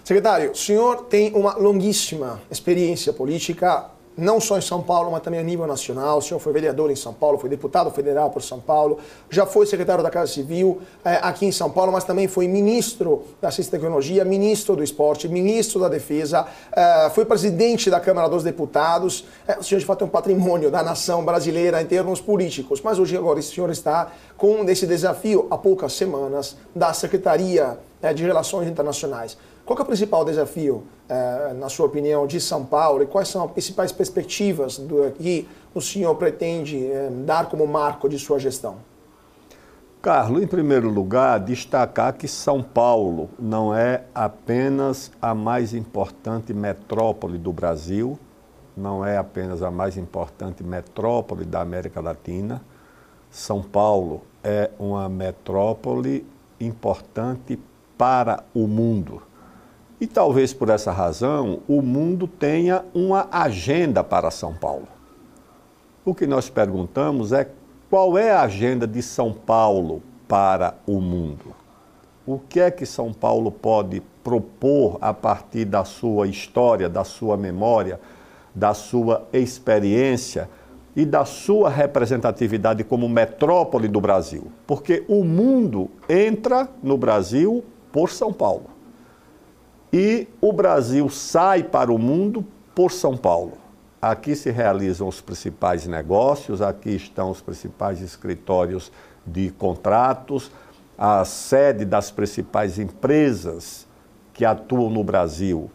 Secretário, o senhor tem uma longuíssima experiência política, não só em São Paulo, mas também a nível nacional. O senhor foi vereador em São Paulo, foi deputado federal por São Paulo, já foi secretário da Casa Civil aqui em São Paulo, mas também foi ministro da Ciência e Tecnologia, ministro do Esporte, ministro da Defesa, foi presidente da Câmara dos Deputados. O senhor, de fato, é um patrimônio da nação brasileira em termos políticos, mas hoje, agora, o senhor está com esse desafio, há poucas semanas, da Secretaria de Relações Internacionais. Qual que é o principal desafio, na sua opinião, de São Paulo e quais são as principais perspectivas que o senhor pretende dar como marco de sua gestão? Carlos, em primeiro lugar, destacar que São Paulo não é apenas a mais importante metrópole do Brasil, não é apenas a mais importante metrópole da América Latina. São Paulo é uma metrópole importante para o mundo. E talvez por essa razão o mundo tenha uma agenda para São Paulo. O que nós perguntamos é qual é a agenda de São Paulo para o mundo? O que é que São Paulo pode propor a partir da sua história, da sua memória, da sua experiência e da sua representatividade como metrópole do Brasil? Porque o mundo entra no Brasil por São Paulo. E o Brasil sai para o mundo por São Paulo. Aqui se realizam os principais negócios, aqui estão os principais escritórios de contratos, a sede das principais empresas que atuam no Brasil.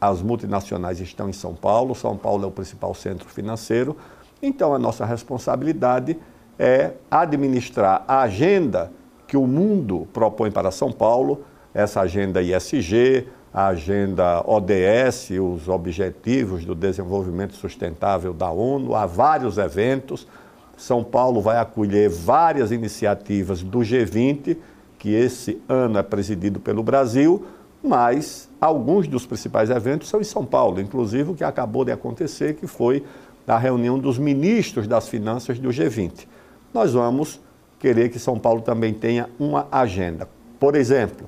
As multinacionais estão em São Paulo é o principal centro financeiro. Então, a nossa responsabilidade é administrar a agenda que o mundo propõe para São Paulo, essa agenda ESG, a agenda ODS, os Objetivos do Desenvolvimento Sustentável da ONU, há vários eventos. São Paulo vai acolher várias iniciativas do G20, que esse ano é presidido pelo Brasil, mas alguns dos principais eventos são em São Paulo, inclusive o que acabou de acontecer, que foi a reunião dos ministros das finanças do G20. Nós vamos querer que São Paulo também tenha uma agenda. Por exemplo,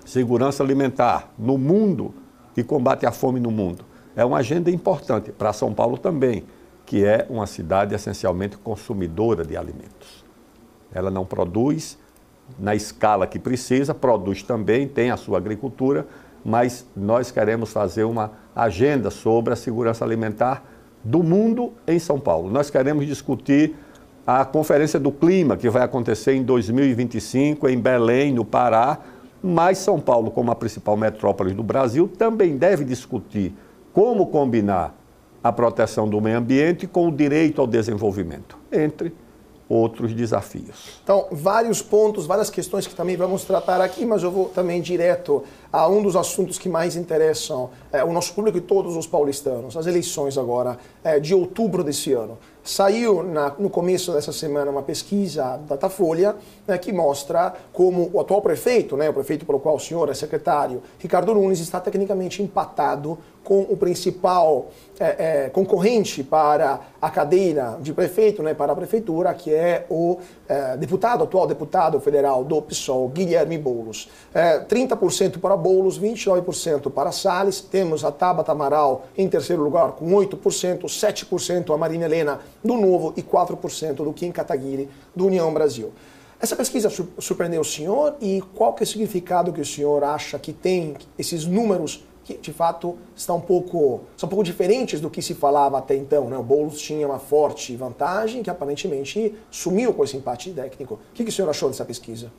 segurança alimentar no mundo e combate à fome no mundo. É uma agenda importante para São Paulo também, que é uma cidade essencialmente consumidora de alimentos. Ela não produz na escala que precisa, produz também, tem a sua agricultura, mas nós queremos fazer uma agenda sobre a segurança alimentar do mundo em São Paulo. Nós queremos discutir a Conferência do Clima, que vai acontecer em 2025 em Belém, no Pará, mas São Paulo, como a principal metrópole do Brasil, também deve discutir como combinar a proteção do meio ambiente com o direito ao desenvolvimento, entre outros desafios. Então, vários pontos, várias questões que também vamos tratar aqui, mas eu vou também direto a um dos assuntos que mais interessam o nosso público e todos os paulistanos, as eleições agora de outubro desse ano. Saiu no começo dessa semana uma pesquisa da Datafolha que mostra como o atual prefeito, o prefeito pelo qual o senhor é secretário, Ricardo Nunes, está tecnicamente empatado com o principal concorrente para a cadeira de prefeito, para a prefeitura, que é o atual deputado federal do PSOL, Guilherme Boulos. 30% para Boulos, 29% para Salles. Temos a Tabata Amaral em terceiro lugar com 8%, 7% a Marina Helena do Novo e 4% do Kim Kataguiri do União Brasil. Essa pesquisa surpreendeu o senhor e qual que é o significado que o senhor acha que tem esses números que, de fato, são um pouco diferentes do que se falava até então, O Boulos tinha uma forte vantagem que aparentemente sumiu com esse empate técnico. O que o senhor achou dessa pesquisa?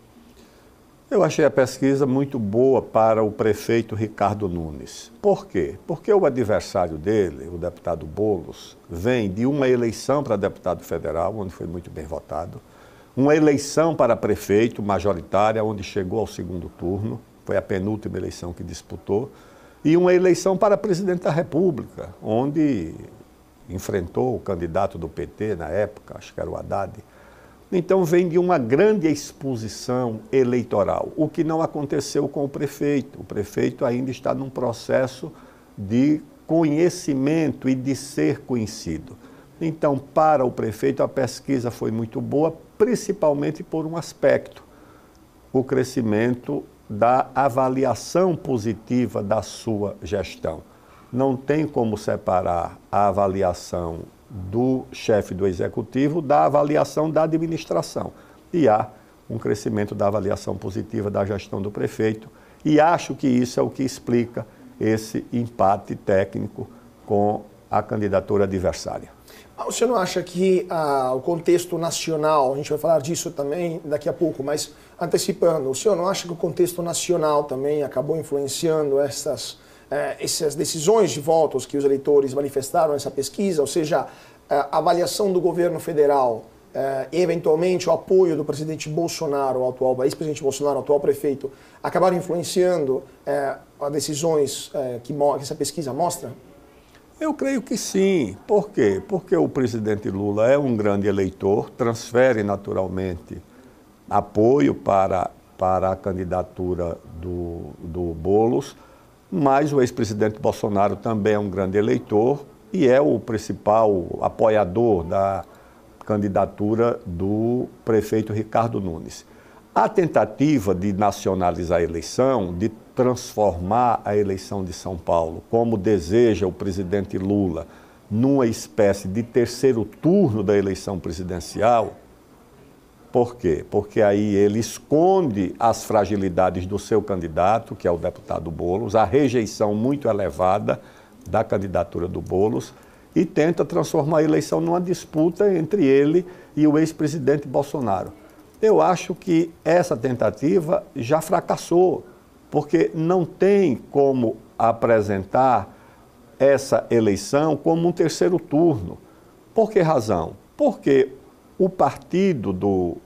Eu achei a pesquisa muito boa para o prefeito Ricardo Nunes. Por quê? Porque o adversário dele, o deputado Boulos, vem de uma eleição para deputado federal, onde foi muito bem votado, uma eleição para prefeito majoritária, onde chegou ao segundo turno, foi a penúltima eleição que disputou, e uma eleição para presidente da República, onde enfrentou o candidato do PT na época, acho que era o Haddad. Então vem de uma grande exposição eleitoral, o que não aconteceu com o prefeito. O prefeito ainda está num processo de conhecimento e de ser conhecido. Então, para o prefeito, a pesquisa foi muito boa, principalmente por um aspecto, o crescimento da avaliação positiva da sua gestão. Não tem como separar a avaliação do chefe do executivo da avaliação da administração. E há um crescimento da avaliação positiva da gestão do prefeito, e acho que isso é o que explica esse empate técnico com a candidatura adversária. O senhor não acha que o contexto nacional, a gente vai falar disso também daqui a pouco, mas antecipando, o senhor não acha que o contexto nacional também acabou influenciando essas decisões de votos que os eleitores manifestaram nessa pesquisa, ou seja, a avaliação do governo federal, eventualmente o apoio do presidente Bolsonaro, o atual ex-presidente Bolsonaro, o atual prefeito, acabaram influenciando as decisões que essa pesquisa mostra? Eu creio que sim. Por quê? Porque o presidente Lula é um grande eleitor, transfere naturalmente apoio para a candidatura do Boulos, mas o ex-presidente Bolsonaro também é um grande eleitor e é o principal apoiador da candidatura do prefeito Ricardo Nunes. A tentativa de nacionalizar a eleição, de transformar a eleição de São Paulo, como deseja o presidente Lula, numa espécie de terceiro turno da eleição presidencial. Por quê? Porque aí ele esconde as fragilidades do seu candidato, que é o deputado Boulos, a rejeição muito elevada da candidatura do Boulos, e tenta transformar a eleição numa disputa entre ele e o ex-presidente Bolsonaro. Eu acho que essa tentativa já fracassou, porque não tem como apresentar essa eleição como um terceiro turno. Por que razão? Porque o partido do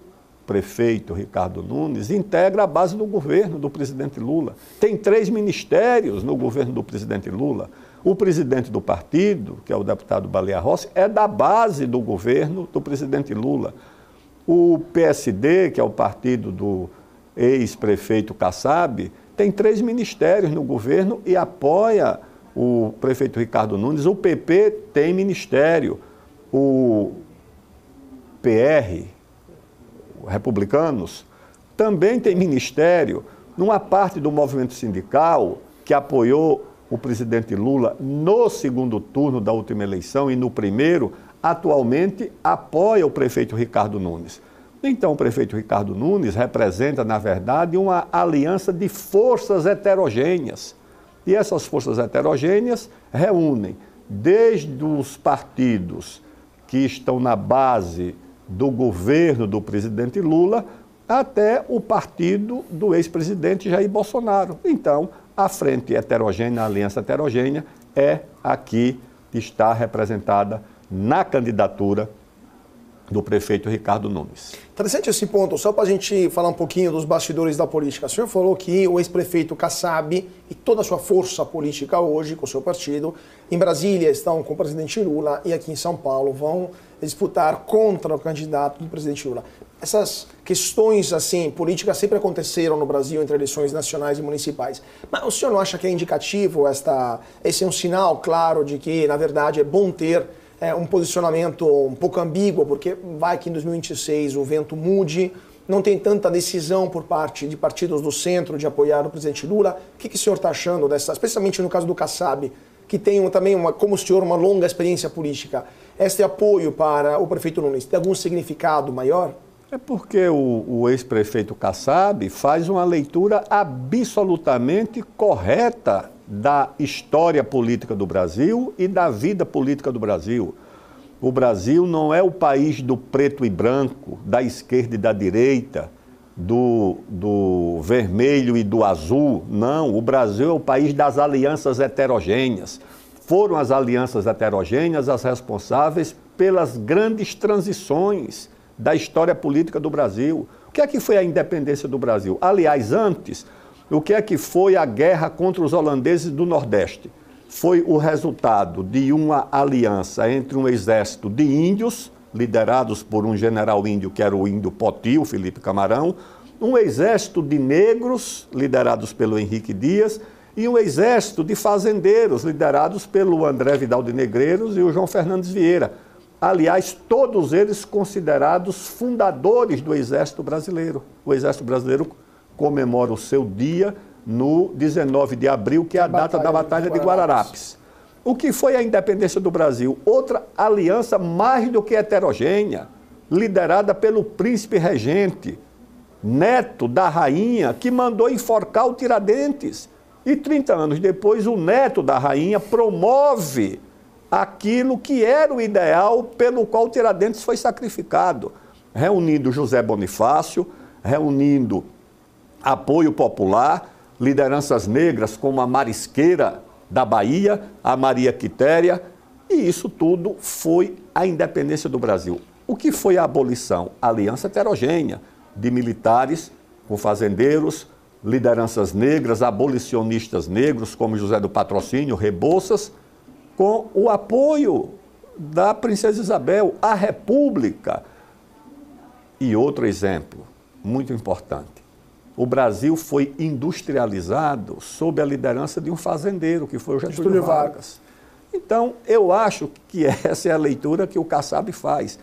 prefeito Ricardo Nunes integra a base do governo do presidente Lula. Tem 3 ministérios no governo do presidente Lula. O presidente do partido, que é o deputado Baleia Rossi, é da base do governo do presidente Lula. O PSD, que é o partido do ex-prefeito Kassab, tem 3 ministérios no governo e apoia o prefeito Ricardo Nunes. O PP tem ministério. O PR, republicanos, também tem ministério. Numa parte do movimento sindical que apoiou o presidente Lula no segundo turno da última eleição e no primeiro, atualmente apoia o prefeito Ricardo Nunes. Então, o prefeito Ricardo Nunes representa, na verdade, uma aliança de forças heterogêneas. E essas forças heterogêneas reúnem desde os partidos que estão na base do governo do presidente Lula até o partido do ex-presidente Jair Bolsonaro. Então, a frente heterogênea, a aliança heterogênea, é a que está representada na candidatura do prefeito Ricardo Nunes. Interessante esse ponto, só para a gente falar um pouquinho dos bastidores da política. O senhor falou que o ex-prefeito Kassab e toda a sua força política hoje, com o seu partido, em Brasília estão com o presidente Lula e aqui em São Paulo vão disputar contra o candidato do presidente Lula. Essas questões assim políticas sempre aconteceram no Brasil entre eleições nacionais e municipais. Mas o senhor não acha que é indicativo esse é um sinal claro de que, na verdade, é bom ter um posicionamento um pouco ambíguo, porque vai que em 2026 o vento mude, não tem tanta decisão por parte de partidos do centro de apoiar o presidente Lula. O que o senhor está achando dessa, especialmente no caso do Kassab, que tem também, como o senhor, uma longa experiência política? Este apoio para o prefeito Nunes tem algum significado maior? É porque o ex-prefeito Kassab faz uma leitura absolutamente correta da história política do Brasil e da vida política do Brasil. O Brasil não é o país do preto e branco, da esquerda e da direita, do vermelho e do azul. Não, o Brasil é o país das alianças heterogêneas. Foram as alianças heterogêneas as responsáveis pelas grandes transições da história política do Brasil. O que é que foi a independência do Brasil? Aliás, antes, o que é que foi a guerra contra os holandeses do Nordeste? Foi o resultado de uma aliança entre um exército de índios, liderados por um general índio que era o índio Poti, o Felipe Camarão, um exército de negros, liderados pelo Henrique Dias, e um exército de fazendeiros, liderados pelo André Vidal de Negreiros e o João Fernandes Vieira. Aliás, todos eles considerados fundadores do Exército Brasileiro. O Exército Brasileiro comemora o seu dia no 19 de abril, que é a data da Batalha de Guararapes. O que foi a independência do Brasil? Outra aliança mais do que heterogênea, liderada pelo príncipe regente, neto da rainha, que mandou enforcar o Tiradentes. E 30 anos depois, o neto da rainha promove aquilo que era o ideal pelo qual Tiradentes foi sacrificado, reunindo José Bonifácio, reunindo apoio popular, lideranças negras como a Marisqueira da Bahia, a Maria Quitéria, e isso tudo foi a independência do Brasil. O que foi a abolição? A aliança heterogênea de militares com fazendeiros, lideranças negras, abolicionistas negros como José do Patrocínio, Rebouças, com o apoio da Princesa Isabel, a República. E outro exemplo, muito importante, o Brasil foi industrializado sob a liderança de um fazendeiro, que foi o Getúlio Vargas. Então, eu acho que essa é a leitura que o Kassab faz.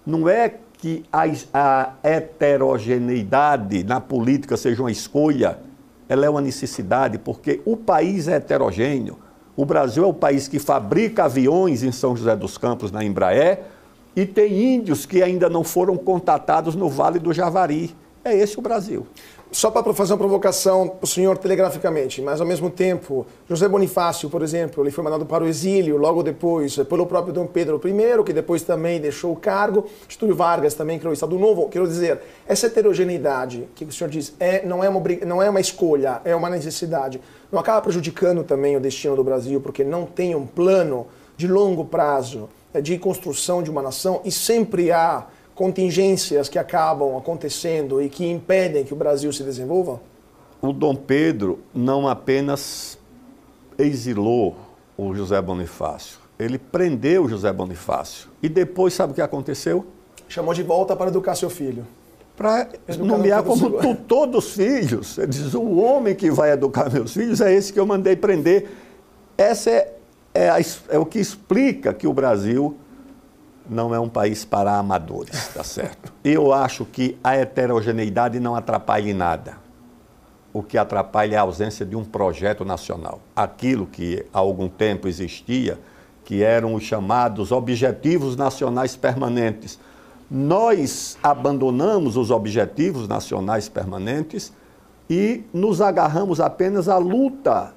Não é que a heterogeneidade na política seja uma escolha, ela é uma necessidade, porque o país é heterogêneo. O Brasil é o país que fabrica aviões em São José dos Campos, na Embraer, e tem índios que ainda não foram contatados no Vale do Javari. É esse o Brasil. Só para fazer uma provocação para o senhor telegraficamente, mas ao mesmo tempo, José Bonifácio, por exemplo, ele foi mandado para o exílio logo depois pelo próprio Dom Pedro I, que depois também deixou o cargo. Getúlio Vargas também criou o Estado Novo. Quero dizer, essa heterogeneidade que o senhor diz não é uma escolha, é uma necessidade. Não acaba prejudicando também o destino do Brasil, porque não tem um plano de longo prazo de construção de uma nação e sempre há contingências que acabam acontecendo e que impedem que o Brasil se desenvolva? O Dom Pedro não apenas exilou o José Bonifácio, ele prendeu o José Bonifácio. E depois, sabe o que aconteceu? Chamou de volta para educar seu filho. Para nomear como tutor dos filhos. Ele diz, o homem que vai educar meus filhos é esse que eu mandei prender. Essa é o que explica que o Brasil não é um país para amadores, tá certo? Eu acho que a heterogeneidade não atrapalha em nada. O que atrapalha é a ausência de um projeto nacional. Aquilo que há algum tempo existia, que eram os chamados Objetivos Nacionais Permanentes. Nós abandonamos os Objetivos Nacionais Permanentes e nos agarramos apenas à luta,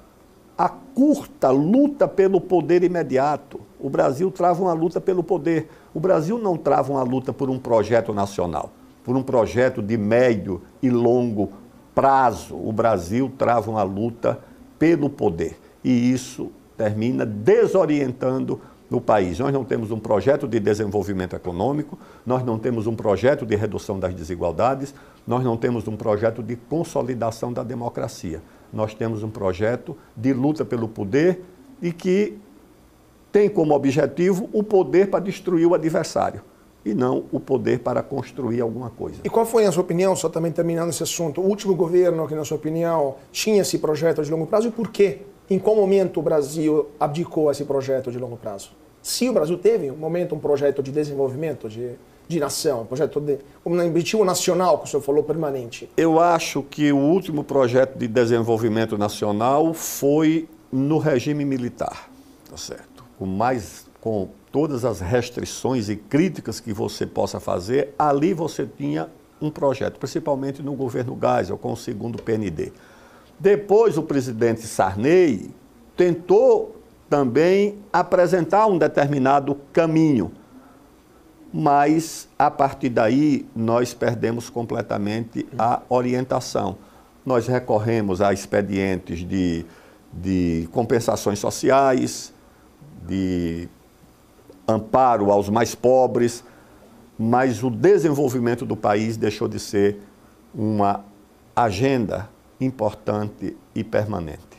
a curta luta pelo poder imediato. O Brasil trava uma luta pelo poder. O Brasil não trava uma luta por um projeto nacional, por um projeto de médio e longo prazo. O Brasil trava uma luta pelo poder. E isso termina desorientando o país. Nós não temos um projeto de desenvolvimento econômico, nós não temos um projeto de redução das desigualdades, nós não temos um projeto de consolidação da democracia. Nós temos um projeto de luta pelo poder e que tem como objetivo o poder para destruir o adversário e não o poder para construir alguma coisa. E qual foi a sua opinião, só também terminando esse assunto, o último governo que, na sua opinião, tinha esse projeto de longo prazo e por quê? Em qual momento o Brasil abdicou a esse projeto de longo prazo? Se o Brasil teve um projeto de desenvolvimento, de nação, um objetivo nacional, que o senhor falou, permanente. Eu acho que o último projeto de desenvolvimento nacional foi no regime militar, tá certo? Com todas as restrições e críticas que você possa fazer, ali você tinha um projeto, principalmente no governo Geisel, com o segundo PND. Depois o presidente Sarney tentou também apresentar um determinado caminho, mas a partir daí nós perdemos completamente a orientação. Nós recorremos a expedientes de compensações sociais, de amparo aos mais pobres, mas o desenvolvimento do país deixou de ser uma agenda importante e permanente.